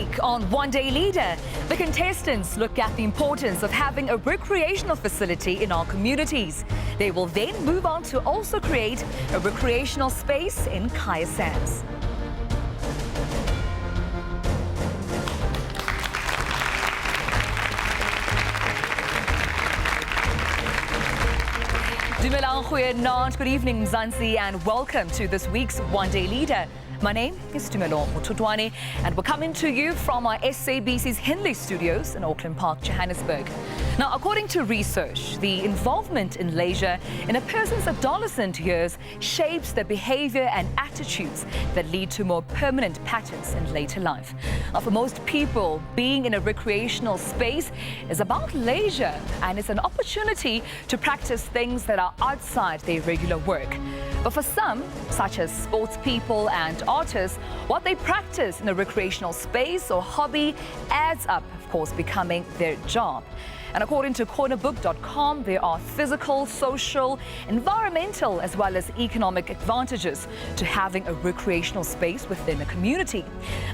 week on One Day Leader, the contestants look at the importance of having a recreational facility in our communities. They will then move on to also create a recreational space in Kaya Sands. Dumelang, goeienaand, good evening Mzansi, and welcome to this week's One Day Leader. My name is Tumelong Mututwane, and we're coming to you from our SABC's Henley studios in Auckland Park, Johannesburg. Now, according to research, the involvement in leisure in a person's adolescent years shapes the behavior and attitudes that lead to more permanent patterns in later life. Now, for most people, being in a recreational space is about leisure, and it's an opportunity to practice things that are outside their regular work. But for some, such as sports people and artists, what they practice in a recreational space or hobby adds up, of course, becoming their job. And according to cornerbook.com, there are physical, social, environmental, as well as economic advantages to having a recreational space within a community.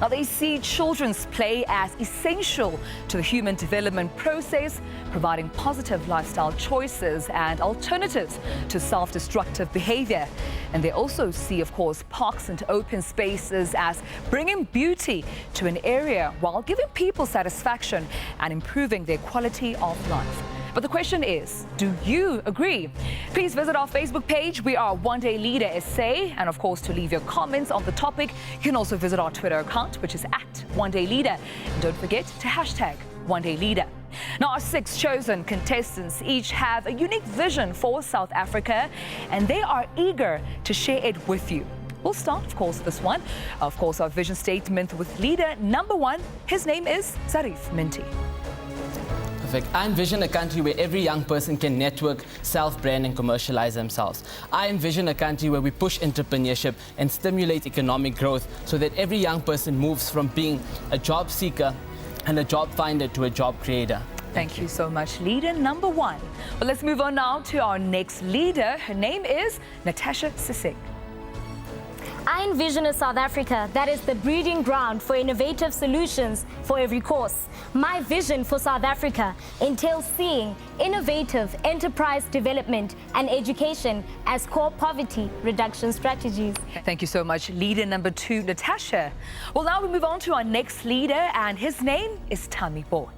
Now, they see children's play as essential to the human development process, providing positive lifestyle choices and alternatives to self-destructive behavior. And they also see, of course, parks and open spaces as bringing beauty to an area while giving people satisfaction and improving their quality of life. But the question is, do you agree? Please visit our Facebook page. We are One Day Leader SA. And of course, to leave your comments on the topic, you can also visit our Twitter account, which is @OneDayLeader. And don't forget to hashtag One Day Leader. Now, our 6 chosen contestants each have a unique vision for South Africa, and they are eager to share it with you. We'll start, of course, this one. Of course, our vision statement with leader number 1. His name is Zarif Minty. Perfect. I envision a country where every young person can network, self-brand and commercialize themselves. I envision a country where we push entrepreneurship and stimulate economic growth so that every young person moves from being a job seeker and a job finder to a job creator. Thank you so much, leader number 1. Well, let's move on now to our next leader. Her name is Natasha Sisek. I envision a South Africa that is the breeding ground for innovative solutions for every course. My vision for South Africa entails seeing innovative enterprise development and education as core poverty reduction strategies. Thank you so much, leader number 2, Natasha. Well, now we move on to our next leader, and his name is Tami Bo.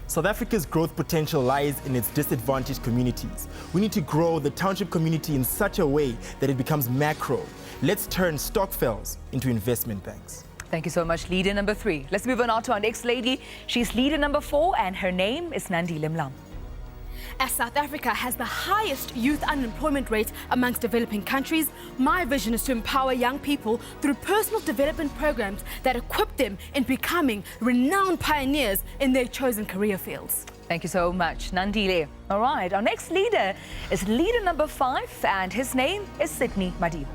South Africa's growth potential lies in its disadvantaged communities. We need to grow the township community in such a way that it becomes macro. Let's turn Stokvels into investment banks. Thank you so much, leader number 3. Let's move on now to our next lady. She's leader number 4, and her name is Nandile Mlam. As South Africa has the highest youth unemployment rate amongst developing countries, my vision is to empower young people through personal development programs that equip them in becoming renowned pioneers in their chosen career fields. Thank you so much, Nandile. All right, our next leader is leader number 5, and his name is Sydney Madiba.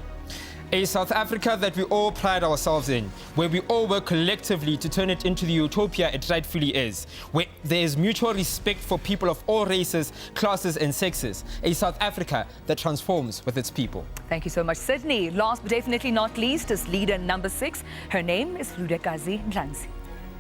A South Africa that we all pride ourselves in, where we all work collectively to turn it into the utopia it rightfully is, where there is mutual respect for people of all races, classes and sexes. A South Africa that transforms with its people. Thank you so much, Sydney. Last but definitely not least is leader number 6. Her name is Ludekazi Ndlanzi.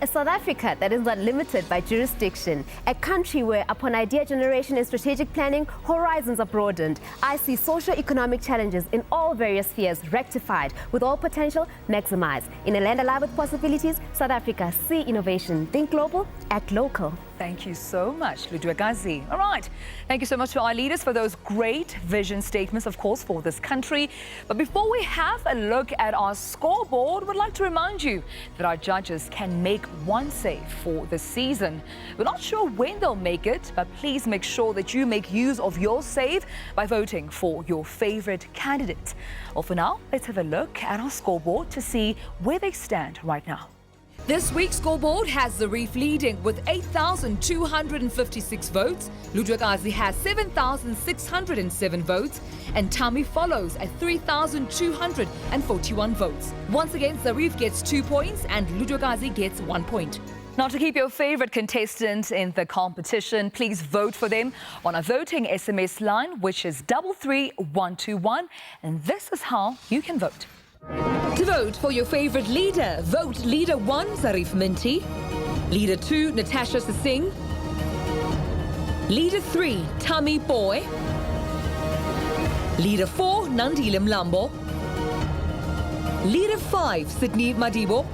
A South Africa that is not limited by jurisdiction, a country where upon idea generation and strategic planning, horizons are broadened. I see socio-economic challenges in all various spheres rectified, with all potential maximized. In a land alive with possibilities, South Africa, see innovation, think global, act local. Thank you so much, Ludwagazi. All right. Thank you so much to our leaders for those great vision statements, of course, for this country. But before we have a look at our scoreboard, we'd like to remind you that our judges can make one save for the season. We're not sure when they'll make it, but please make sure that you make use of your save by voting for your favorite candidate. Well, for now, let's have a look at our scoreboard to see where they stand right now. This week's scoreboard has Zarif leading with 8,256 votes. Ludwagazi has 7,607 votes. And Tami follows at 3,241 votes. Once again, Zarif gets 2 points and Ludwagazi gets 1 point. Now, to keep your favorite contestant in the competition, please vote for them on a voting SMS line, which is 33121. And this is how you can vote. To vote for your favorite leader, vote Leader 1, Zarif Minty. Leader 2, Natasha Singh. Leader 3, Tammy Boy. Leader 4, Nandile Mlambo. Leader 5, Sydney Madibo.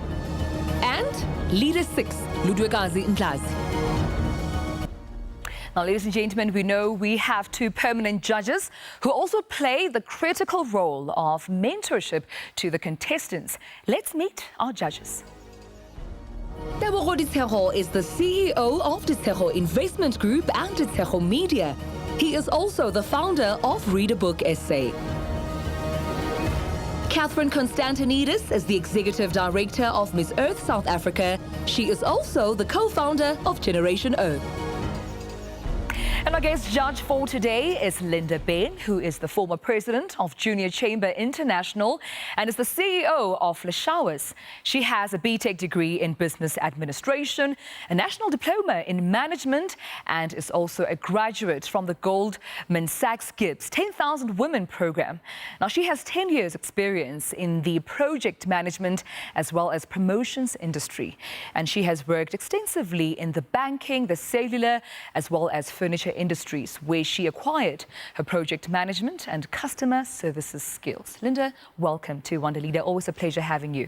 And Leader 6, Ludwikazi Ndlazi. Now, ladies and gentlemen, we know we have 2 permanent judges who also play the critical role of mentorship to the contestants. Let's meet our judges. Tebogo Ditshego is the CEO of Ditshego Investment Group and Ditshego Media. He is also the founder of Read a Book SA. Catherine Constantinidis is the Executive Director of Miss Earth South Africa. She is also the co-founder of Generation O. And our guest judge for today is Linda Ben, who is the former president of Junior Chamber International and is the CEO of Le Showers. She has a BTech degree in business administration, a national diploma in management, and is also a graduate from the Goldman Sachs Gibbs 10,000 Women program. Now, she has 10 years experience in the project management as well as promotions industry. And she has worked extensively in the banking, the cellular, as well as furniture industries, where she acquired her project management and customer services skills. Linda, welcome to Wonder Leader. Always a pleasure having you.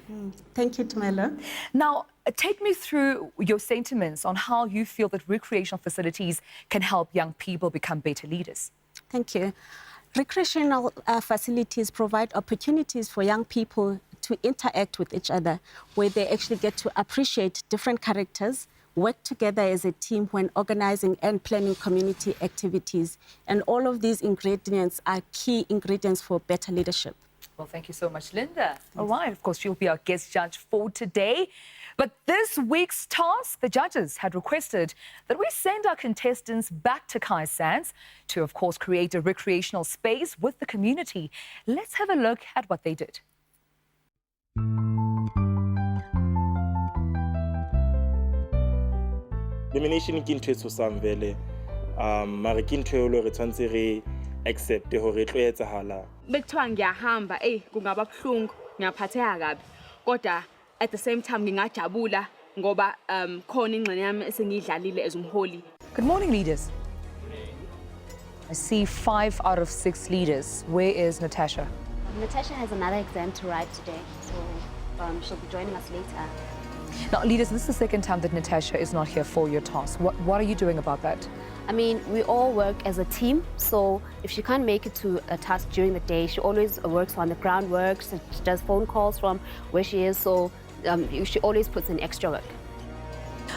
Thank you, Tumelo. Now, take me through your sentiments on how you feel that recreational facilities can help young people become better leaders. Thank you. Recreational facilities provide opportunities for young people to interact with each other, where they actually get to appreciate different characters, work together as a team when organizing and planning community activities. And all of these ingredients are key ingredients for better leadership. Well, thank you so much, Linda. All right, of course, you'll be our guest judge for today. But this week's task, the judges had requested that we send our contestants back to Kai Sands to, of course, create a recreational space with the community. Let's have a look at what they did. Domination ke ntho e tshosang vele mara ke ntho e le re tshwantse re accept hore tlo etsahala. Bekuthiwa ngiyahamba kungaba buhlungu ngiyaphatheka kabi kodwa at the same time ngingajabula ngoba khona ingxenye yami esengidlalile as umholi. Good morning, leaders. I see 5 out of 6 leaders. Where is Natasha? Natasha has another exam to write today, so she'll be joining us later. Now, leaders, this is the second time that Natasha is not here for your task. What are you doing about that? I mean, we all work as a team, so if she can't make it to a task during the day, she always works on the ground work, she does phone calls from where she is, so she always puts in extra work.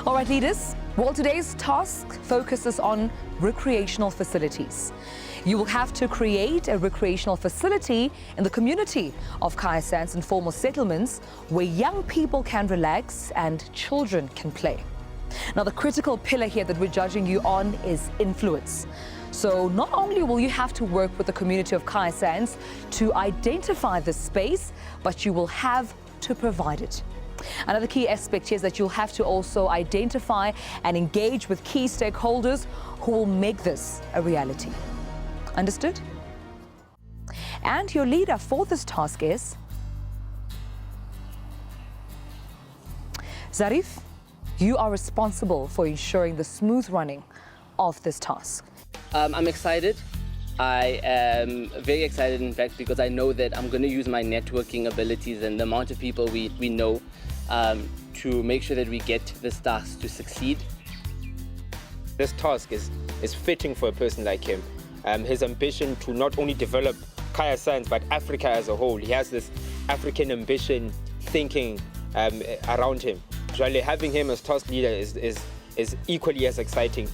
All right, leaders. Well, today's task focuses on recreational facilities. You will have to create a recreational facility in the community of Kai Sands informal settlements where young people can relax and children can play. Now, the critical pillar here that we're judging you on is influence. So not only will you have to work with the community of Kai Sands to identify this space, but you will have to provide it. Another key aspect here is that you'll have to also identify and engage with key stakeholders who will make this a reality. Understood? And your leader for this task is Zarif. You are responsible for ensuring the smooth running of this task. I'm excited. I am very excited, in fact, because I know that I'm going to use my networking abilities and the amount of people we know to make sure that we get this task to succeed. This task is fitting for a person like him. His ambition to not only develop Kaya Sands, but Africa as a whole. He has this African ambition thinking around him. Really, having him as task leader is equally as exciting.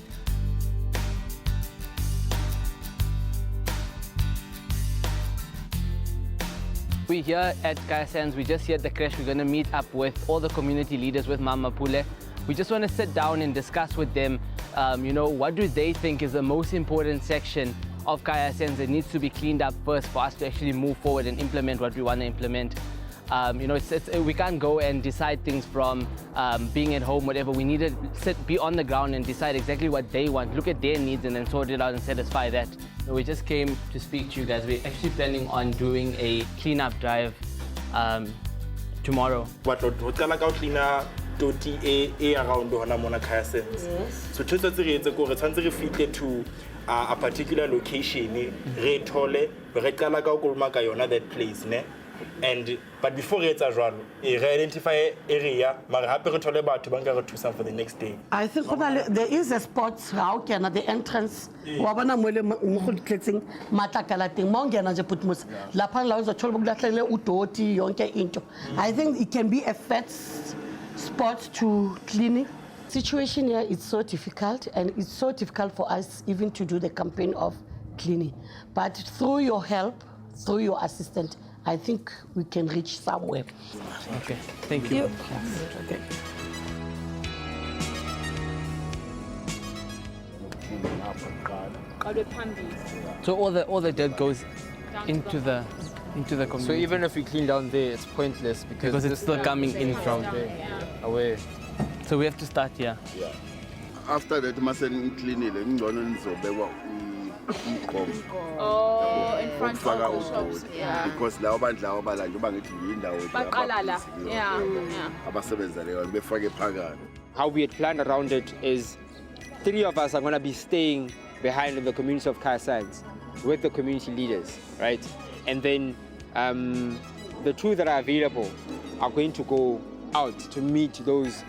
We're here at Kaya Sands. We're just here at the crash. We're going to meet up with all the community leaders, with Mama Pule. We just want to sit down and discuss with them, what do they think is the most important section of Kaya Sands that needs to be cleaned up first for us to actually move forward and implement what we want to implement. We can't go and decide things from being at home, whatever. We need to be on the ground and decide exactly what they want, look at their needs and then sort it out and satisfy that. So we just came to speak to you guys. We're actually planning on doing a cleanup drive tomorrow. What hotel ka cleaner toti e around hona mona contestants. So tshotse re etse go re tshwantse re fitle to a particular location re thole re qala ka go koloma ka yona that place ne. And but before re etsa jwalo re identify area mara hape re thole batho ba nka re thusa for the next day. I think there is a spot how can at the entrance wa bona mo le mo go tletseng matlakala teng mo ngena je putmus lapha la uzo thola bokulahlele udoti yonke into. I think it can be a first spot to cleaning. Situation here is so difficult, and it's so difficult for us even to do the campaign of cleaning. But through your help, through your assistant, I think we can reach somewhere. Okay, thank you. Okay. So all the dirt goes into the community. So even if we clean down there, it's pointless because it's still coming in from away. So we have to start here. Yeah. After that, masen cleanile ngcono nizobekwa Oh, in front of the shops. Yeah. Because lawo bantu lawo balanje bangithi yindawo Baqalala. Yeah. abasebenza leyo befake phakathi. How we had planned around it is 3 of us are going to be staying behind in the community of Contestants with the community leaders, right? And then the 2 that are available are going to go out to meet those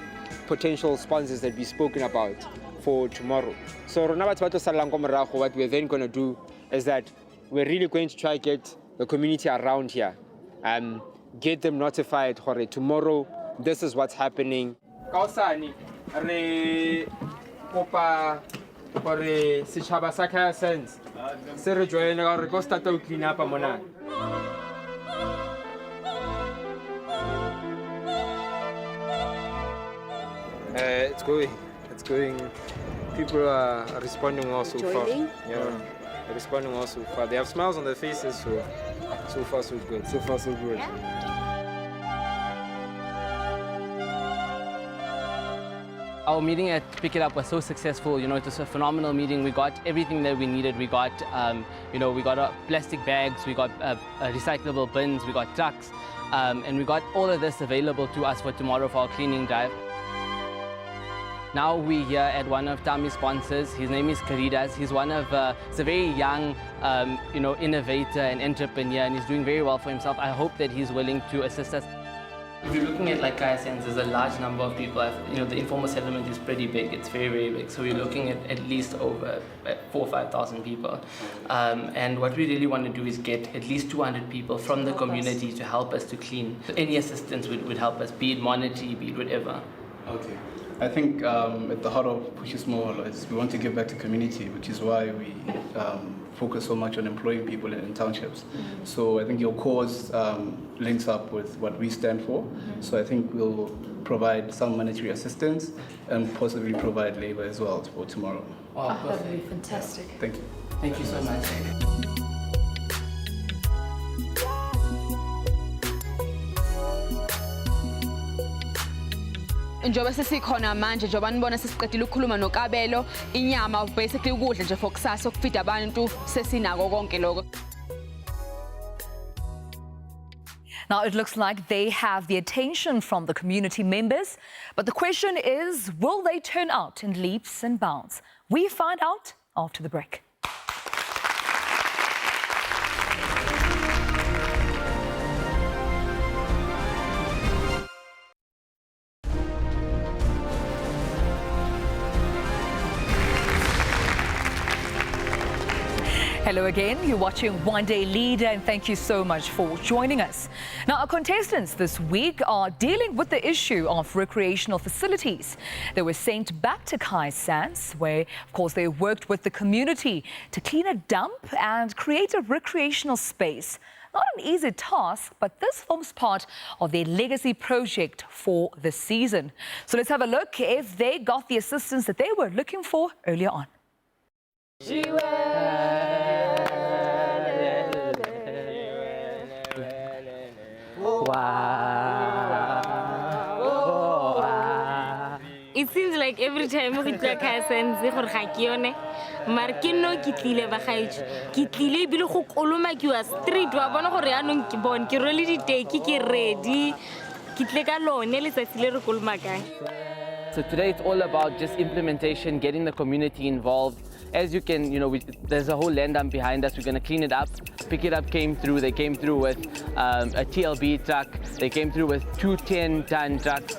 potential sponsors that we've spoken about for tomorrow. So what we're then going to do is that we're really going to try to get the community around here and get them notified tomorrow this is what's happening. Kaosane re kopa gore setšhaba sa Contestants se re joine gore go start to clean up mona. It's going. People are responding well so far. Yeah, they're responding well so far. They have smiles on their faces, so far so good. So far so good. Our meeting at Pick It Up was so successful. You know, it was a phenomenal meeting. We got everything that we needed. We got, we got plastic bags, we got recyclable bins, we got trucks, and we got all of this available to us for tomorrow for our cleaning drive. Now we're here at one of Tami's sponsors. His name is Karidas. He's he's a very young, innovator and entrepreneur, and he's doing very well for himself. I hope that he's willing to assist us. If you're looking at Contestants, there's a large number of people. The informal settlement is pretty big. It's very, very big. So we're looking at least over 4,000 or 5,000 people. And what we really want to do is get at least 200 people from the community to help us to clean. So any assistance would help us, be it monetary, be it whatever. Okay. I think at the heart of Push Small is we want to give back to community, which is why we focus so much on employing people in townships. So I think your cause links up with what we stand for. So I think we'll provide some monetary assistance and possibly provide labor as well for tomorrow. Wow, That would be fantastic. Thank you. Thank you so much. Njoba sesikhona manje njoba nibona sesiqedile ukukhuluma noKabelo inyama basically ukudla nje for kusasa okufida abantu sesinako konke lokho. Now, it looks like they have the attention from the community members, but the question is, will they turn out in leaps and bounds? We find out after the break. Hello again, you're watching One Day Leader, and thank you so much for joining us. Now, our contestants this week are dealing with the issue of recreational facilities. They were sent back to Contestants, where, of course, they worked with the community to clean a dump and create a recreational space. Not an easy task, but this forms part of their legacy project for the season. So let's have a look if they got the assistance that they were looking for earlier on. It seems like every time we go to Contestant, we go to yone. Mar ke no ke tlile ba gaetso. Ke tlile bile go koloma ke wa street wa bona gore ya nong ke bon ke role di take ke ready. Ke tle ka lone le tsatsi le re koloma kae. So today it's all about just implementation, getting the community involved. As you can, there's a whole land dump behind us. We're going to clean it up. Pick It Up came through. They came through with a TLB truck. They came through with 2 10-ton trucks.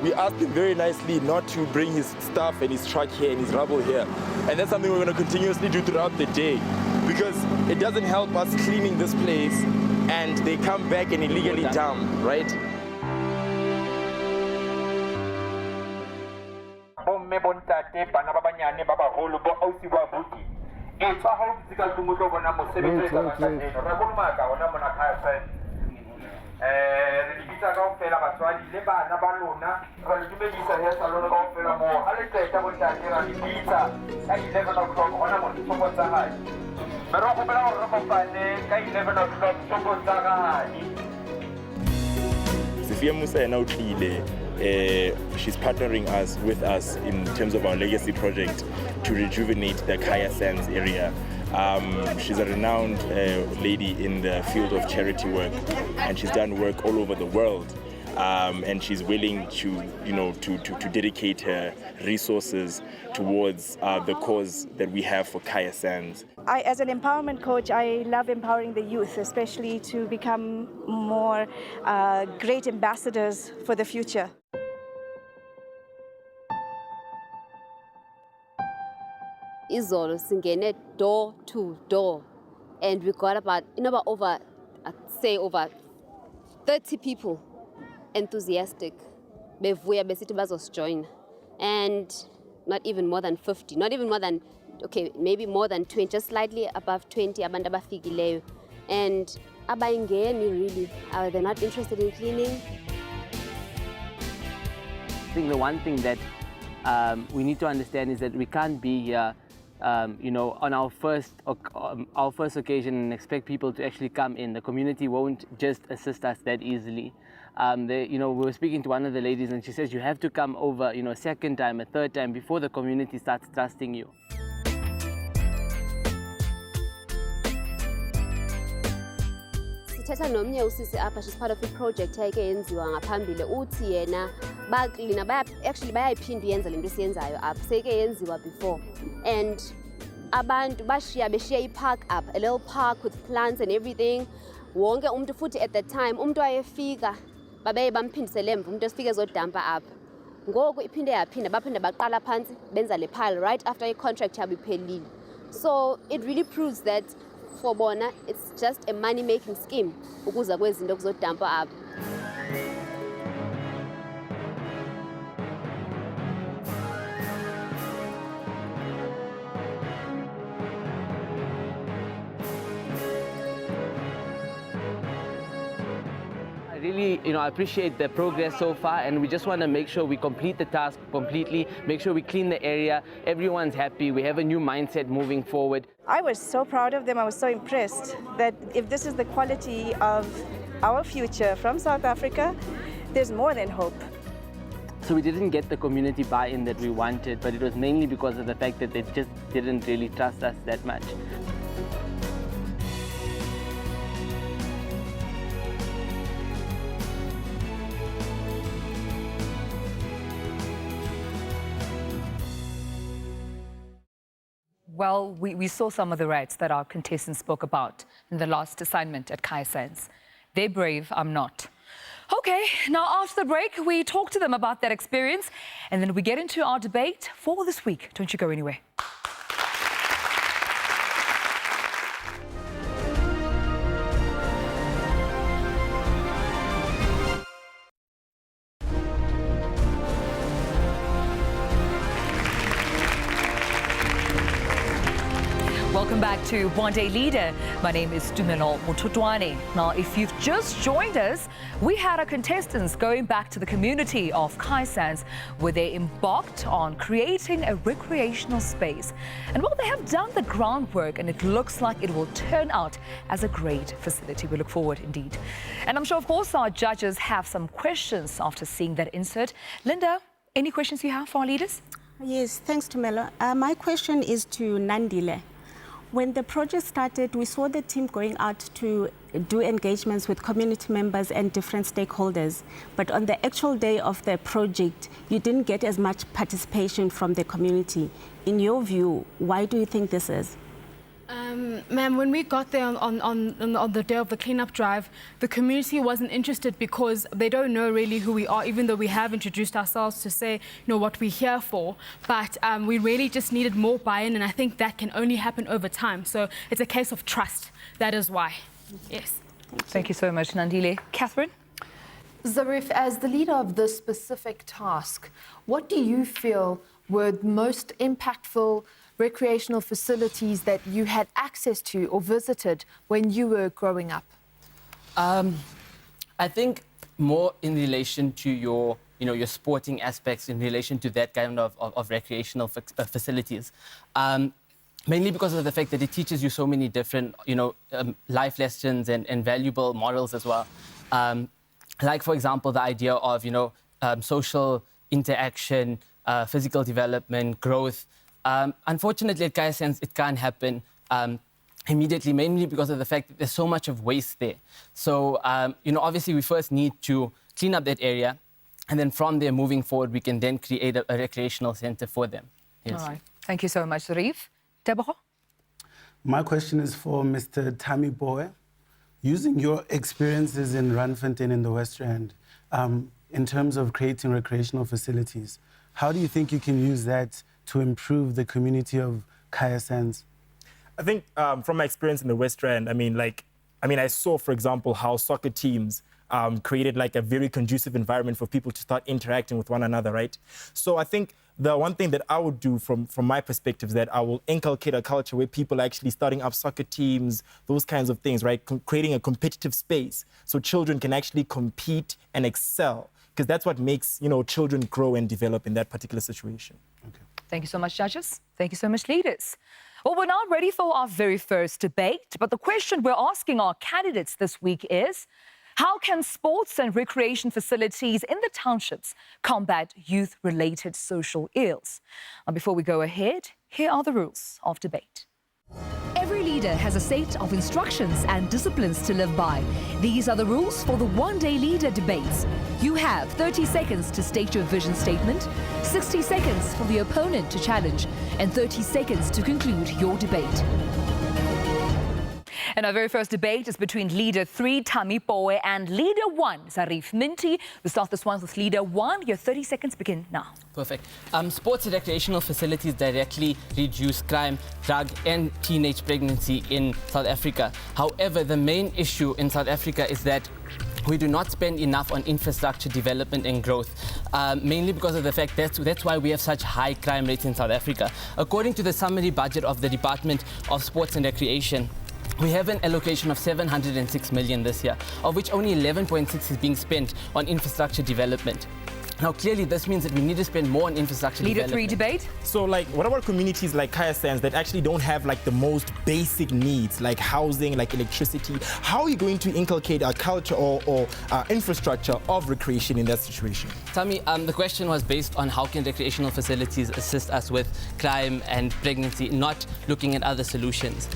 We asked him very nicely not to bring his stuff and his truck here and his rubble here. And that's something we're going to continuously do throughout the day, because it doesn't help us cleaning this place and they come back and illegally dump, right? She's partnering with us in terms of our legacy project to rejuvenate the Kaya Sands area. She's a renowned lady in the field of charity work, and she's done work all over the world. And she's willing to, to dedicate her resources towards the cause that we have for Kaya Sands. As an empowerment coach, I love empowering the youth, especially to become more great ambassadors for the future. Izolo singene door to door, and we got about over 30 people enthusiastic bevuya besithi bazosjoin, and not even more than 50, not even more than, okay, maybe more than 20, just slightly above 20 abantu abafikileyo. And abayingeni really, they're not interested in cleaning. I think the one thing that we need to understand is that we can't be here on our first occasion and expect people to actually come in. The community won't just assist us that easily. We were speaking to one of the ladies, and she says you have to come over, a second time, a third time before the community starts trusting you. Sithetha nomnye usisi apha, she's part of a project ayike yenziwa ngaphambili. Uthi yena baklina bayayiphinda yenza lento siyenzayo apha, seyike yenziwa before. And abantu beshiya i-park up, a little park with plants and everything. Wonke umuntu futhi at the time umuntu ayefika babeye bamphindisele emva umuntu esifike ezodampa apha. Ngoku iphinde yaphinda baphinda baqala phansi benza le pile right after i-contract yabo iphelile. So it really proves that for bona it's just a money making scheme ukuza kwezinto kuzodampa apha. Really, I appreciate the progress so far, and we just want to make sure we complete the task completely, make sure we clean the area, everyone's happy, we have a new mindset moving forward. I was so proud of them. I was so impressed that if this is the quality of our future from South Africa, there's more than hope. So we didn't get the community buy-in that we wanted, but it was mainly because of the fact that they just didn't really trust us that much. Well, we saw some of the rights that our contestants spoke about in the last assignment at Kaya Sands. They're brave, I'm not. Okay, now after the break, we talk to them about that experience, and then we get into our debate for this week. Don't you go anywhere. Welcome back to One Day Leader. My name is Tumelo Motutwane. Now, if you've just joined us, we had our contestants going back to the community of Kaisans, where they embarked on creating a recreational space. And well, they have done the groundwork, and it looks like it will turn out as a great facility. We look forward indeed. And I'm sure, of course, our judges have some questions after seeing that insert. Linda, any questions you have for our leaders? Yes, thanks, Tumelo. My question is to Nandile. When the project started, we saw the team going out to do engagements with community members and different stakeholders. But on the actual day of the project, you didn't get as much participation from the community. In your view, why do you think this is? Ma'am, when we got there on the day of the cleanup drive, the community wasn't interested because they don't know really who we are, even though we have introduced ourselves to say, what we're here for. But we really just needed more buy-in, and I think that can only happen over time. So it's a case of trust. That is why. Yes. Thank you so much, Nandile. Catherine? Zarif, as the leader of this specific task, what do you feel were the most impactful recreational facilities that you had access to or visited when you were growing up? I think more in relation to your sporting aspects, in relation to that kind of recreational facilities. Mainly because of the fact that it teaches you so many different, life lessons and valuable morals as well. Like, for example, the idea of, social interaction, physical development, growth. Unfortunately, at Kaisans, it can't happen immediately, mainly because of the fact that there's so much of waste there. So, obviously, we first need to clean up that area, and then from there, moving forward, we can then create a recreational center for them. Yes. All right. Thank you so much, Zarif. Deborah? My question is for Mr. Tammy Boy. Using your experiences in Randfontein in the West Rand, in terms of creating recreational facilities, how do you think you can use that to improve the community of Kaisans? I think from my experience in the West Rand, I saw, for example, how soccer teams created like a very conducive environment for people to start interacting with one another, right? So I think the one thing that I would do from my perspective is that I will inculcate a culture where people are actually starting up soccer teams, those kinds of things, right? Creating a competitive space so children can actually compete and excel, because that's what makes, children grow and develop in that particular situation. Okay. Thank you so much, judges. Thank you so much, leaders. Well, we're now ready for our very first debate. But the question we're asking our candidates this week is, how can sports and recreation facilities in the townships combat youth-related social ills? And before we go ahead, here are the rules of debate. Every leader has a set of instructions and disciplines to live by. These are the rules for the one-day leader debates. You have 30 seconds to state your vision statement, 60 seconds for the opponent to challenge, and 30 seconds to conclude your debate. And our very first debate is between Leader 3, Tammy Poe, and Leader 1, Zarif Minty. We'll start this one with Leader 1. Your 30 seconds begin now. Perfect. Sports and recreational facilities directly reduce crime, drug, and teenage pregnancy in South Africa. However, the main issue in South Africa is that we do not spend enough on infrastructure development and growth, mainly because of the fact that's why we have such high crime rates in South Africa. According to the summary budget of the Department of Sports and Recreation, we have an allocation of 706 million this year, of which only 11.6 is being spent on infrastructure development. Now, clearly, this means that we need to spend more on infrastructure development. Leader 3 debate. So, what about communities like Kaisans that actually don't have, the most basic needs, like housing, like electricity? How are you going to inculcate a culture or infrastructure of recreation in that situation? Tammy, the question was based on how can recreational facilities assist us with crime and pregnancy, not looking at other solutions.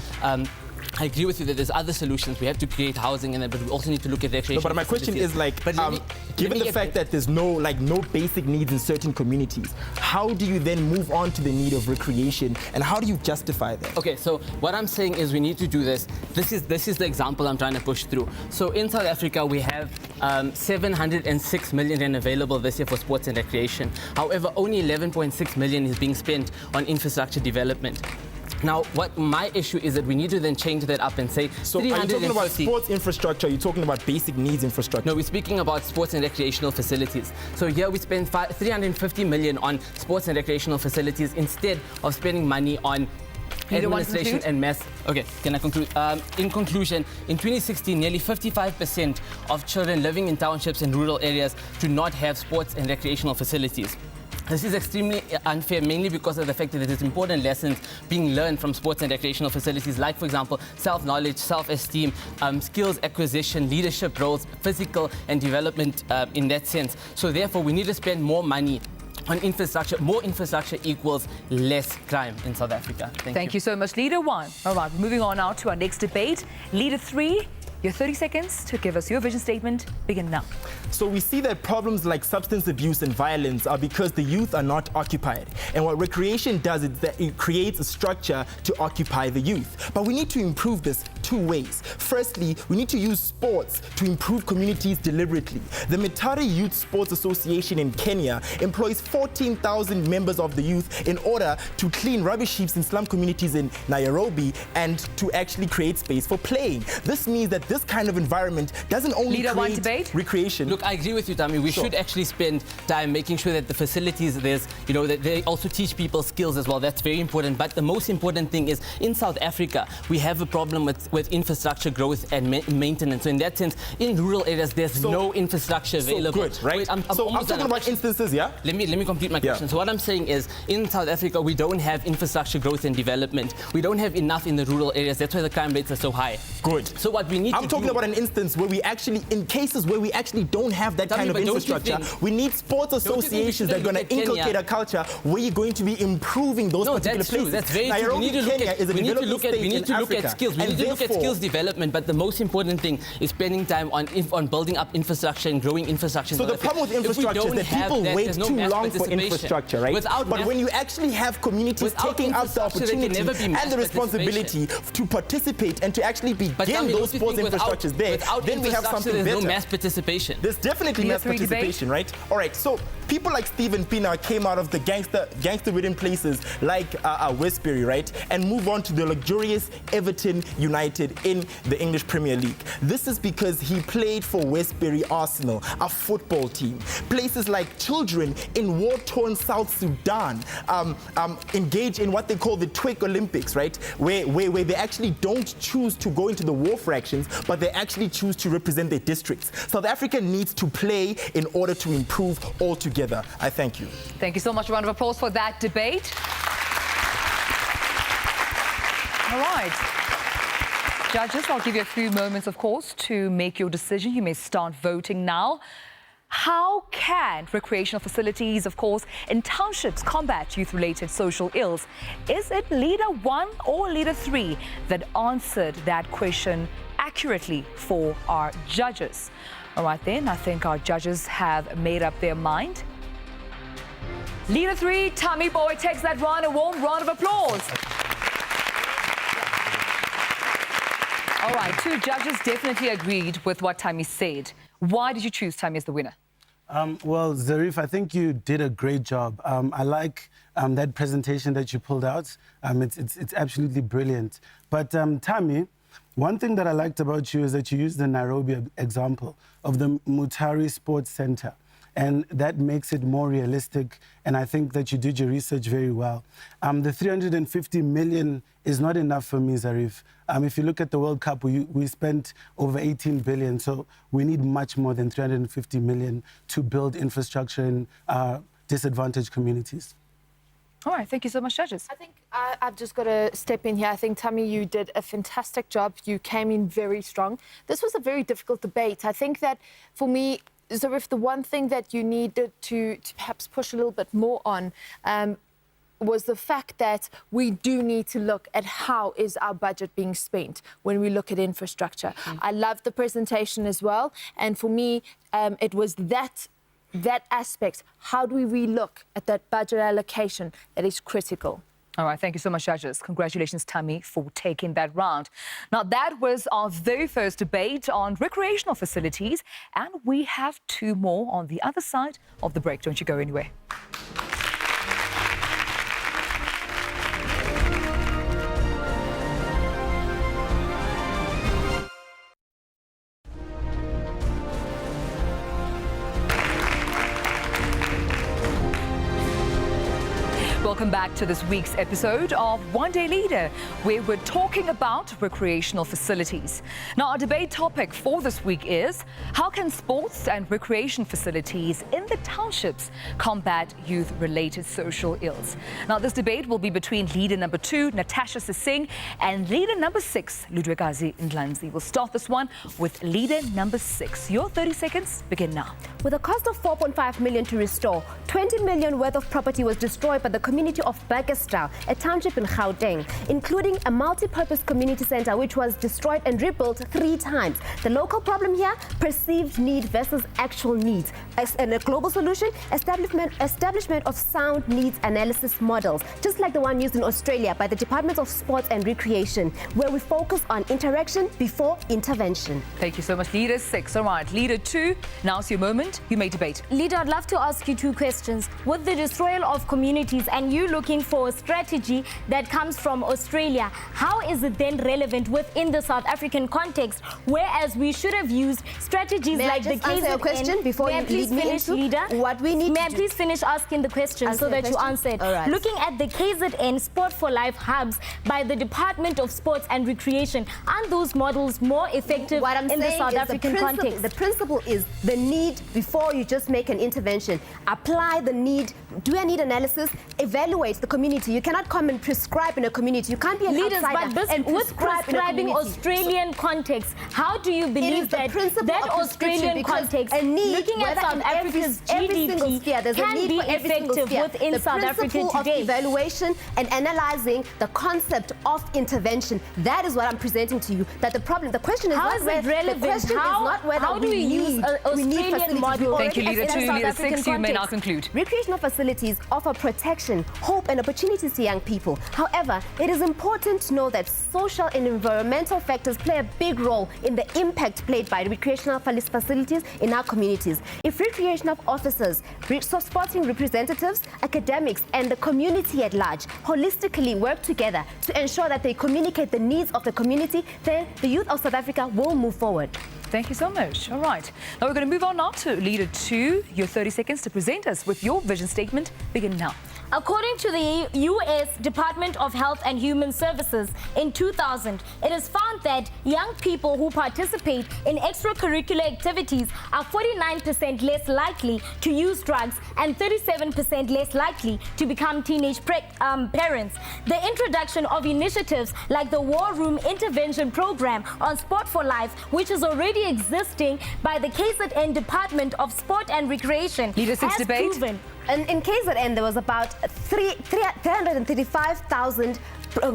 I agree with you that there's other solutions. We have to create housing, but we also need to look at recreation. No, but my question is, given the fact that there's no basic needs in certain communities, how do you then move on to the need of recreation, and how do you justify that? Okay, so what I'm saying is we need to do this. This is the example I'm trying to push through. So in South Africa, we have 706 million rand available this year for sports and recreation. However, only 11.6 million is being spent on infrastructure development. Now, what my issue is that we need to then change that up and say... So are you talking about sports infrastructure? Are you talking about basic needs infrastructure? No, we're speaking about sports and recreational facilities. So here we spend 350 million on sports and recreational facilities instead of spending money on administration and mass. Okay, can I conclude? In conclusion, in 2016, nearly 55% of children living in townships and rural areas do not have sports and recreational facilities. This is extremely unfair, mainly because of the fact that there's important lessons being learned from sports and recreational facilities, like, for example, self-knowledge, self-esteem, skills acquisition, leadership roles, physical and development in that sense. So therefore, we need to spend more money on infrastructure. More infrastructure equals less crime in South Africa. Thank you so much, Leader 1. All right, moving on now to our next debate. Leader 3, your 30 seconds to give us your vision statement. Begin now. So we see that problems like substance abuse and violence are because the youth are not occupied. And what recreation does is that it creates a structure to occupy the youth. But we need to improve this two ways. Firstly, we need to use sports to improve communities deliberately. The Mitari Youth Sports Association in Kenya employs 14,000 members of the youth in order to clean rubbish heaps in slum communities in Nairobi and to actually create space for playing. This means that this kind of environment doesn't only create recreation. Look, I agree with you, Tami. We should actually spend time making sure that the facilities, that they also teach people skills as well. That's very important. But the most important thing is, in South Africa, we have a problem with infrastructure growth and maintenance. So in that sense, in rural areas, there's no infrastructure available. Good, right? Wait, I'm talking about instances, yeah? Let me complete my question. So what I'm saying is, in South Africa, we don't have infrastructure growth and development. We don't have enough in the rural areas. That's why the crime rates are so high. Good. So what we need I'm talking about an instance where we actually, in cases where we actually don't have that kind of infrastructure, we need sports associations that are going to inculcate a culture where you're going to be improving those particular places. That's very true. Nairobi, Kenya is a developing state in Africa. We need to look at skills. We need to look at skills development, but the most important thing is spending time on building up infrastructure and growing infrastructure. So the problem with infrastructure is that people wait too long for infrastructure, right? But when you actually have communities taking up the opportunity and the responsibility to participate and to actually begin those sports infrastructures there, then we have something better. There's no mass participation. There's definitely mass participation, right? All right, so people like Stephen Pienaar came out of the gangster-ridden places like Westbury, right? And move on to the luxurious Everton United in the English Premier League. This is because he played for Westbury Arsenal, a football team. Places like children in war-torn South Sudan engage in what they call the Twig Olympics, right? Where they actually don't choose to go into the war fractions, but they actually choose to represent their districts. South Africa needs to play in order to improve altogether. I thank you. Thank you so much. A round of applause for that debate. All right. Judges, I'll give you a few moments, of course, to make your decision. You may start voting now. How can recreational facilities, of course, in townships combat youth-related social ills? Is it Leader 1 or Leader 3 that answered that question accurately for our judges? All right, then, I think our judges have made up their mind. Leader 3, Tami Boy, takes that round. A warm round of applause. All right, two judges definitely agreed with what Tami said. Why did you choose Tami as the winner? Well, Zarif, I think you did a great job. I like that presentation that you pulled out. It's absolutely brilliant. But Tami, one thing that I liked about you is that you used the Nairobi example of the Mutari Sports Center. And that makes it more realistic. And I think that you did your research very well. The 350 million is not enough for me, Zarif. If you look at the World Cup, we spent over 18 billion. So we need much more than 350 million to build infrastructure in disadvantaged communities. All right, thank you so much, judges. I think I've just got to step in here. I think, Tami, you did a fantastic job. You came in very strong. This was a very difficult debate. I think that, for me, Zarif, the one thing that you needed to perhaps push a little bit more on was the fact that we do need to look at how is our budget being spent when we look at infrastructure. I loved the presentation as well. And for me, it was that aspect. How do we relook at that budget allocation that is critical? All right, thank you so much, judges. Congratulations, Tami, for taking that round. Now, that was our very first debate on recreational facilities, and we have two more on the other side of the break. Don't you go anywhere. Well, welcome back to this week's episode of One Day Leader, where we're talking about recreational facilities. Now, our debate topic for this week is, how can sports and recreation facilities in the townships combat youth-related social ills? Now, this debate will be between leader number 2, Natasha Singh, and leader number 6, Ludwikazi Ndlanzi. We'll start this one with leader number 6. Your 30 seconds begin now. With a cost of 4.5 million to restore, 20 million worth of property was destroyed by the community of Burgersdal, a township in Gauteng, including a multi-purpose community center which was destroyed and rebuilt 3 times. The local problem here, perceived need versus actual needs. And a global solution, establishment of sound needs analysis models, just like the one used in Australia by the Department of Sports and Recreation, where we focus on interaction before intervention. Thank you so much, leader 6. All right, leader 2, now's your moment. You may debate. Leader, I'd love to ask you 2 questions. With the destroyal of communities and you looking for a strategy that comes from Australia, how is it then relevant within the South African context, whereas we should have used strategies like the KZN? Answer your question before you lead me into leader? What we need May I to please finish asking the question so that you answer it? All right. Looking at the KZN Sport for Life hubs by the Department of Sports and Recreation, aren't those models more effective in the South African context? The principle is the need before you just make an intervention. Apply the need, do a need analysis, evaluate the community. You cannot come and prescribe in a community. You can't be an Leaders, outsider but this, and with prescribing Australian context, how do you believe that Australian context, looking at South Africa's GDP, can be effective within South Africa today? The principle of evaluation and analyzing the concept of intervention, that is what I'm presenting to you. That the question is how not whether, relevant? the question is not whether how do we use Australian model? Thank you, leader 2. Leader 6, you may now conclude. Recreational facilities offer protection, hope and opportunities to young people. However, it is important to know that social and environmental factors play a big role in the impact played by recreational facilities in our communities. If recreational officers, sporting representatives, academics and the community at large holistically work together to ensure that they communicate the needs of the community, then the youth of South Africa will move forward. Thank you so much. All right. Now we're going to move on now to leader 2. Your 30 seconds to present us with your vision statement. Begin now. According to the U.S. Department of Health and Human Services, in 2000, it is found that young people who participate in extracurricular activities are 49% less likely to use drugs and 37% less likely to become teenage parents. The introduction of initiatives like the War Room Intervention Program on Sport for Life, which is already existing by the KZN Department of Sport and Recreation, Leader 6 debate. Proven. And in KZN, there was about 335,000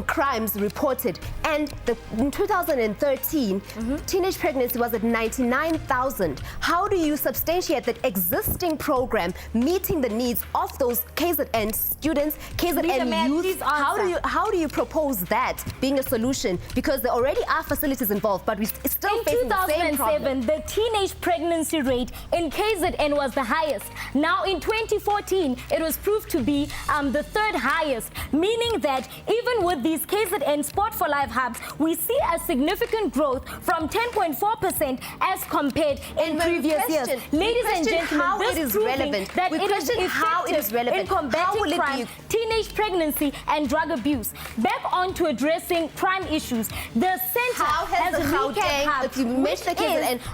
crimes reported. And in 2013, teenage pregnancy was at 99,000. How do you substantiate that existing program meeting the needs of those KZN students, KZN youth? How do you propose that being a solution? Because there already are facilities involved, but we still facing the same problem. In 2007, the teenage pregnancy rate in KZN was the highest. Now in 2014, it was proved to be the 3rd highest, meaning that even with these KZN Sport for Life hubs, we see a significant growth from 10.4% as compared in previous years. Ladies and gentlemen, this is relevant. That it is effective in combating crime, teenage pregnancy and drug abuse. Back on to addressing crime issues. The center has a recap hub,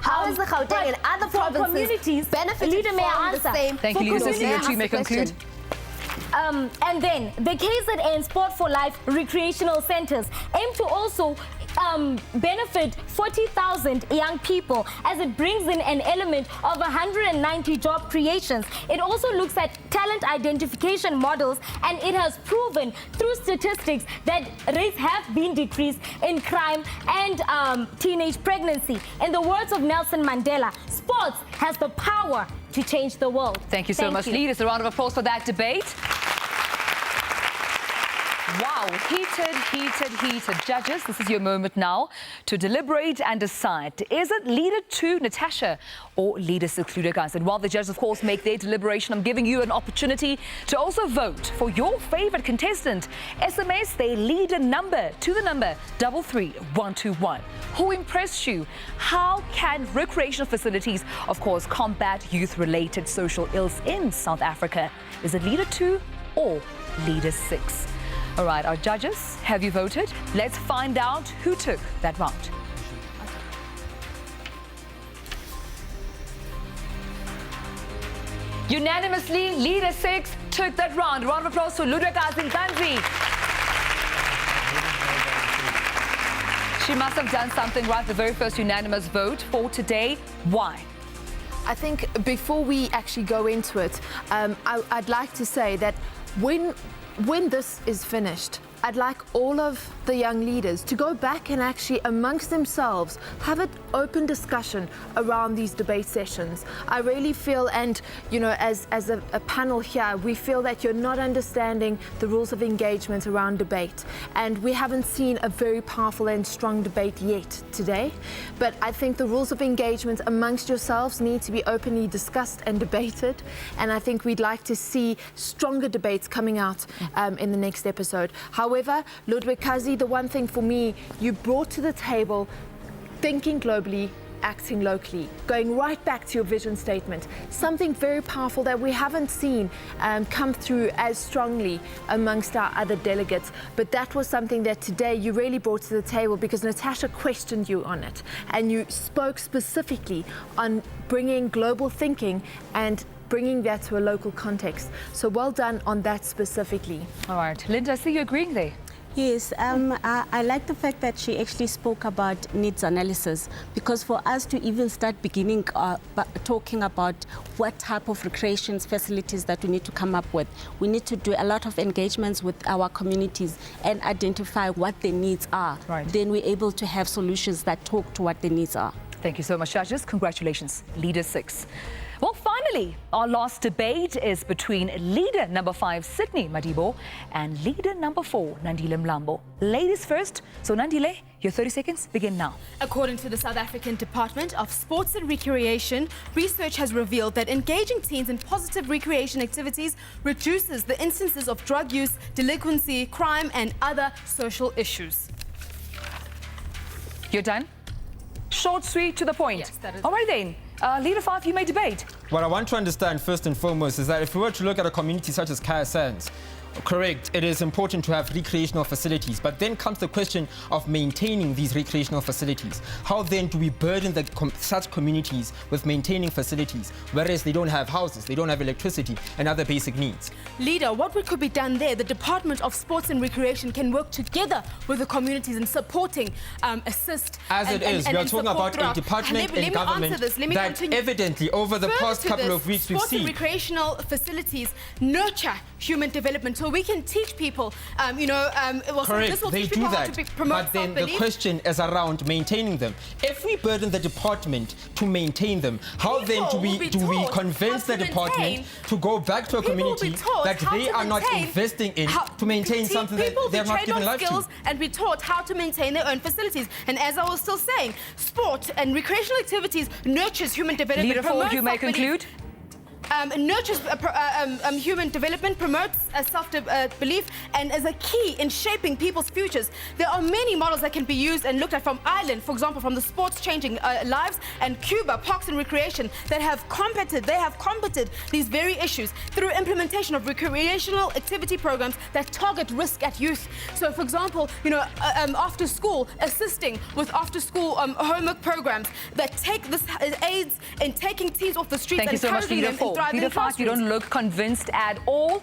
how has the Gauteng and other provinces benefited from the same? Thank you, Leader 6. Leader 2 may conclude. And then the KZN Sport for Life recreational centers aim to also benefit 40,000 young people as it brings in an element of 190 job creations. It also looks at talent identification models, and it has proven through statistics that rates have been decreased in crime and teenage pregnancy. In the words of Nelson Mandela, sports has the power to change the world. Thank you so much, leaders. A round of applause for that debate. Wow, heated. Judges, this is your moment now to deliberate and decide. Is it leader 2, Natasha, or leader 6, Ludwikazi? And while the judges, of course, make their deliberation, I'm giving you an opportunity to also vote for your favorite contestant. SMS their leader number to the number 33121. Who impressed you? How can recreational facilities, of course, combat youth-related social ills in South Africa? Is it leader 2 or Leader 6? All right, our judges, have you voted? Let's find out who took that round. Unanimously, Leader 6 took that round. Round of applause to Ludwikazi Nkanzi. She must have done something right, the very first unanimous vote for today. Why? I think before we actually go into it, I'd like to say that when this is finished, I'd like all of the young leaders to go back and actually amongst themselves have an open discussion around these debate sessions. I really feel, and you know, as a panel here, we feel that you're not understanding the rules of engagement around debate, and we haven't seen a very powerful and strong debate yet today. But I think the rules of engagement amongst yourselves need to be openly discussed and debated, and I think we'd like to see stronger debates coming out in the next episode. However, Ludwikazi, the one thing for me, you brought to the table thinking globally, acting locally, going right back to your vision statement, something very powerful that we haven't seen come through as strongly amongst our other delegates. But that was something that today you really brought to the table because Natasha questioned you on it, and you spoke specifically on bringing global thinking and bringing that to a local context. So well done on that specifically. All right, Linda, I see you agreeing there. Yes, I like the fact that she actually spoke about needs analysis, because for us to even start beginning talking about what type of recreation facilities that we need to come up with, we need to do a lot of engagements with our communities and identify what their needs are. Right. Then we're able to have solutions that talk to what their needs are. Thank you so much, judges. Congratulations, Leader 6. Well, finally, our last debate is between Leader number 5, Sydney Madibo, and Leader number 4, Nandile Mlambo. Ladies first. So, Nandile, your 30 seconds begin now. According to the South African Department of Sports and Recreation, research has revealed that engaging teens in positive recreation activities reduces the instances of drug use, delinquency, crime, and other social issues. You're done? Short, sweet, to the point. Yes, that is. All right, then. Leader 5, you may debate. What I want to understand first and foremost is that if we were to look at a community such as Kaya Sands, correct, it is important to have recreational facilities, but then comes the question of maintaining these recreational facilities. How then do we burden such communities with maintaining facilities, whereas they don't have houses, they don't have electricity and other basic needs? Leader, what could be done there? The Department of Sports and Recreation can work together with the communities in supporting, assist. As it is, we are talking about a department in government that evidently over the past couple of weeks we've seen. Sports and recreational facilities nurture human development, so we can teach people, well, correct, this will they teach do people that, how to promote but then the self-belief. question is around maintaining them. If we burden the department to maintain them, how then do we convince the department to go back to a community that they are not investing in to maintain something that they're not given life to? And be taught how to maintain their own facilities. And as I was still saying, sport and recreational activities nurtures human development. Leader 4, you may conclude. Nurtures human development, promotes self-belief, and is a key in shaping people's futures. There are many models that can be used and looked at from Ireland, for example, from the Sports Changing Lives, and Cuba, Parks and Recreation, that have combated these very issues through implementation of recreational activity programs that target risk at youth. So, for example, after school, assisting with after-school homework programs that aids in taking teens off the streets. Thank you so much, Leader 4. Leader 5, you don't look convinced at all.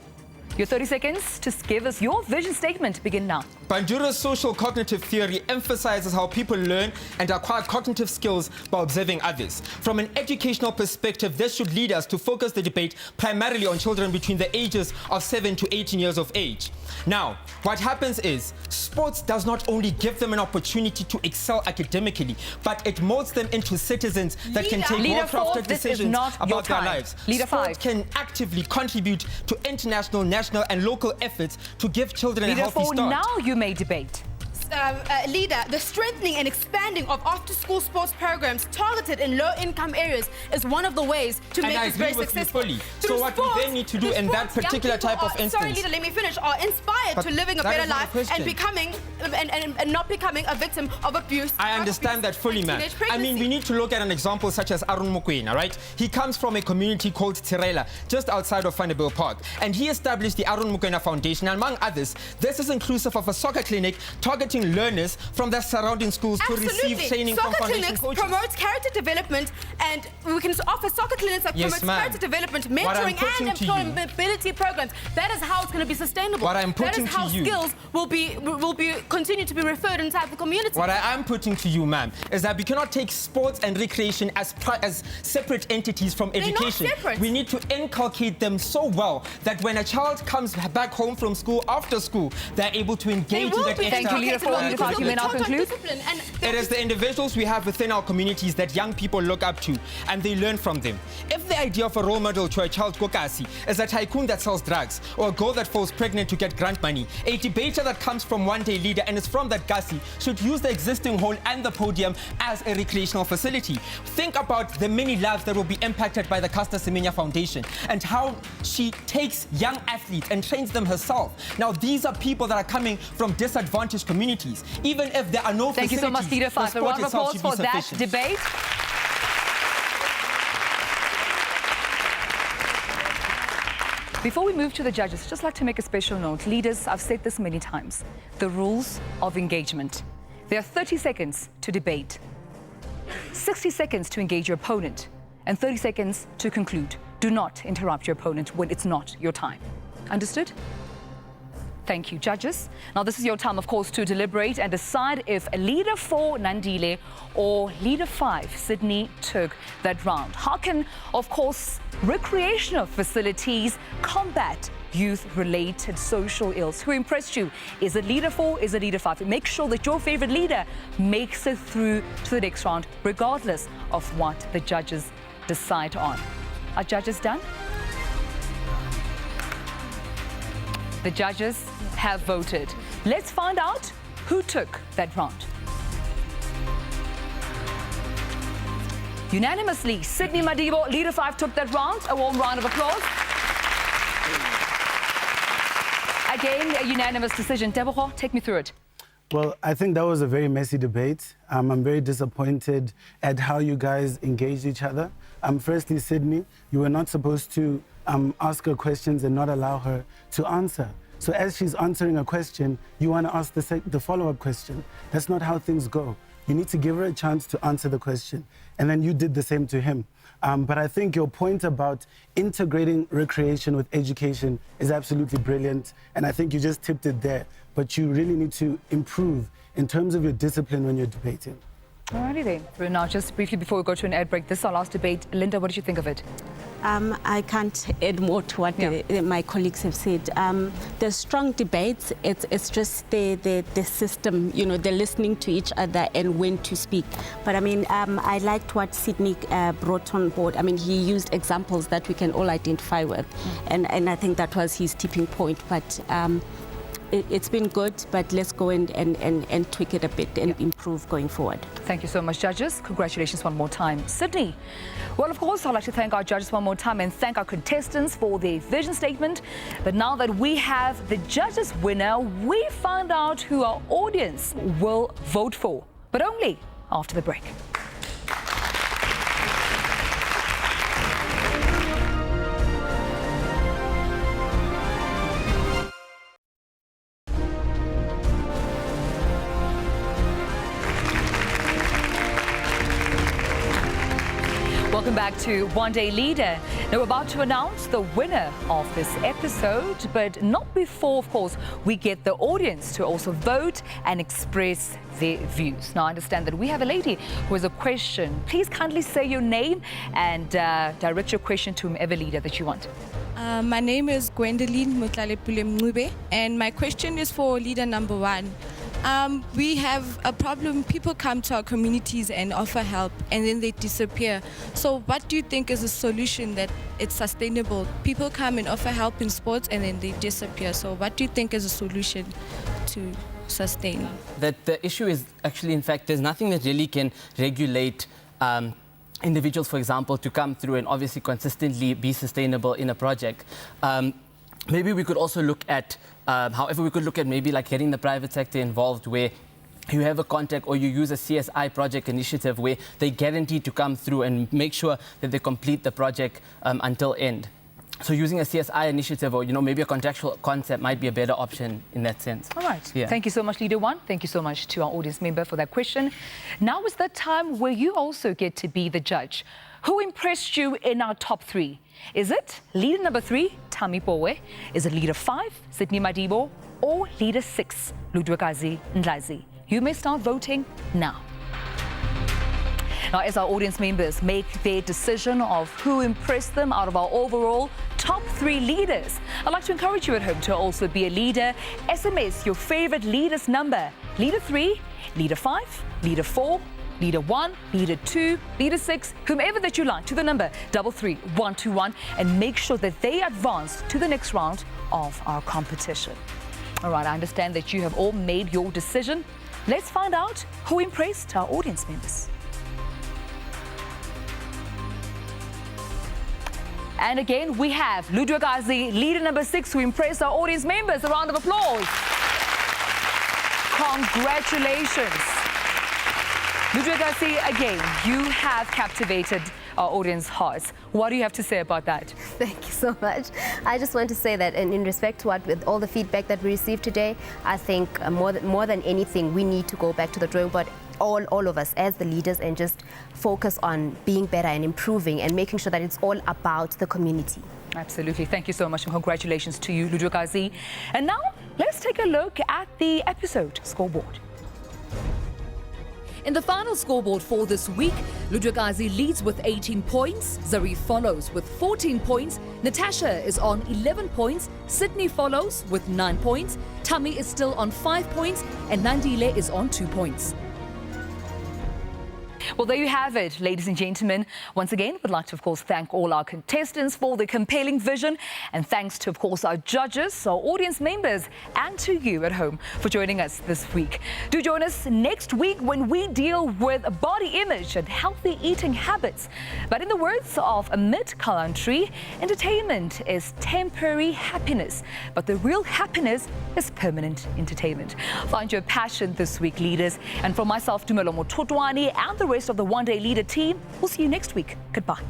Your 30 seconds to give us your vision statement. Begin now. Bandura's social cognitive theory emphasizes how people learn and acquire cognitive skills by observing others. From an educational perspective, this should lead us to focus the debate primarily on children between the ages of 7 to 18 years of age. Now, what happens is, sports does not only give them an opportunity to excel academically, but it molds them into citizens that can take more crafted decisions about their lives. Sport can actively contribute to international, national and local efforts to give children a healthy start. Now you may debate. leader, the strengthening and expanding of after-school sports programs targeted in low-income areas is one of the ways to make this very successful. Fully. So what we then need to do in that particular type of instance... Sorry, leader, let me finish. Are inspired to living a better life and becoming and not becoming a victim of abuse. I understand that fully, man. I mean, we need to look at an example such as Arun Mokoena, right? He comes from a community called Tirela, just outside of Vanderbilt Park, and he established the Arun Mokoena Foundation. And among others, this is inclusive of a soccer clinic targeting learners from the surrounding schools to receive training from foundation coaches. Promotes character development, and we can offer soccer clinics that promotes character development, mentoring, and employability programs. That is how it's going to be sustainable. What I'm putting that is how to you, skills will continue to be referred inside the community. What I am putting to you, ma'am, is that we cannot take sports and recreation as separate entities from education. They're not separate. We need to inculcate them so well that when a child comes back home from school after school, they're able to engage with that Thank you, Leader. If you may now conclude. It is the individuals we have within our communities that young people look up to, and they learn from them. If the idea of a role model to a child kokasi is a tycoon that sells drugs, or a girl that falls pregnant to get grant money, a debater that comes from One Day Leader and is from that gasi should use the existing hall and the podium as a recreational facility. Think about the many lives that will be impacted by the Caster Semenya Foundation and how she takes young athletes and trains them herself. Now, these are people that are coming from disadvantaged communities. Even if there are no Thank you so much, Leader. A round of applause for that debate. Before we move to the judges, I'd just like to make a special note. Leaders, I've said this many times, the rules of engagement. There are 30 seconds to debate, 60 seconds to engage your opponent, and 30 seconds to conclude. Do not interrupt your opponent when it's not your time. Understood? Thank you, judges. Now, this is your time, of course, to deliberate and decide if Leader 4, Nandile, or Leader 5, Sydney, took that round. How can, of course, recreational facilities combat youth-related social ills? Who impressed you? Is it Leader 4? Is it Leader 5? Make sure that your favorite leader makes it through to the next round, regardless of what the judges decide on. Are judges done? The judges have voted. Let's find out who took that round. Unanimously, Sydney Madibo, Leader 5, took that round. A warm round of applause. Again, a unanimous decision. Tebogo, take me through it. Well, I think that was a very messy debate. I'm very disappointed at how you guys engaged each other. Firstly, Sydney, you were not supposed to ask her questions and not allow her to answer. So as she's answering a question, you want to ask the follow-up question. That's not how things go. You need to give her a chance to answer the question. And then you did the same to him. But I think your point about integrating recreation with education is absolutely brilliant. And I think you just tipped it there. But you really need to improve in terms of your discipline when you're debating. Alrighty then. Now, just briefly before we go to an ad break, this is our last debate. Linda, what did you think of it? I can't add more to what my colleagues have said. There's strong debates. It's just the system, you know, they're listening to each other and when to speak. But I mean, I liked what Sydney brought on board. I mean, he used examples that we can all identify with. And I think that was his tipping point. But it's been good, but let's go and tweak it a bit and improve going forward. Thank you so much, judges. Congratulations one more time. Sydney. Well, of course, I'd like to thank our judges one more time and thank our contestants for their vision statement. But now that we have the judges winner, we find out who our audience will vote for, but only after the break. Welcome back to One Day Leader. Now, we're about to announce the winner of this episode, but not before, of course, we get the audience to also vote and express their views. Now, I understand that we have a lady who has a question. Please kindly say your name and direct your question to whomever leader that you want. My name is Gwendoline Mutlalepule Mncube, and my question is for leader number 1. We have a problem. People come to our communities and offer help and then they disappear. So what do you think is a solution that it's sustainable? People come and offer help in sports and then they disappear. So what do you think is a solution to sustain. That the issue is actually, in fact, there's nothing that really can regulate individuals, for example, to come through and obviously consistently be sustainable in a project. Maybe we could also look at, however, we could look at maybe like getting the private sector involved, where you have a contact or you use a CSI project initiative where they guarantee to come through and make sure that they complete the project until end. So using a CSI initiative or, maybe a contractual concept might be a better option in that sense. All right. Yeah. Thank you so much, Leader One. Thank you so much to our audience member for that question. Now is the time where you also get to be the judge. Who impressed you in our top 3? Is it leader number 3, Thami Powe? Is it leader 5, Sydney Madibo? Or leader 6, Ludwikazi Ndlazi? You may start voting now. Now, as our audience members make their decision of who impressed them out of our overall top 3 leaders, I'd like to encourage you at home to also be a leader. SMS your favorite leader's number. Leader 3, leader 5, leader 4, leader 1, leader 2, leader 6, whomever that you like, to the number 33121, and make sure that they advance to the next round of our competition. All right, I understand that you have all made your decision. Let's find out who impressed our audience members. And again, we have Ludwikazi, leader number 6, who impressed our audience members. A round of applause. Congratulations. Ludwikazi, again, you have captivated our audience hearts. What do you have to say about that? Thank you so much. I just want to say that in respect to with all the feedback that we received today, I think more than anything, we need to go back to the drawing board, all of us as the leaders, and just focus on being better and improving and making sure that it's all about the community. Absolutely. Thank you so much, and congratulations to you, Ludwikazi. And now, let's take a look at the episode scoreboard. In the final scoreboard for this week, Ludwikazi leads with 18 points, Zarif follows with 14 points, Natasha is on 11 points, Sydney follows with 9 points, Thami is still on 5 points, and Nandile is on 2 points. Well, there you have it, ladies and gentlemen. Once again, we'd like to, of course, thank all our contestants for their compelling vision. And thanks to, of course, our judges, our audience members, and to you at home for joining us this week. Do join us next week when we deal with body image and healthy eating habits. But in the words of Amit Kalantri, entertainment is temporary happiness, but the real happiness is permanent entertainment. Find your passion this week, leaders. And from myself, Tumelo Mototwane, and the rest of the One Day Leader team, we'll see you next week. Goodbye.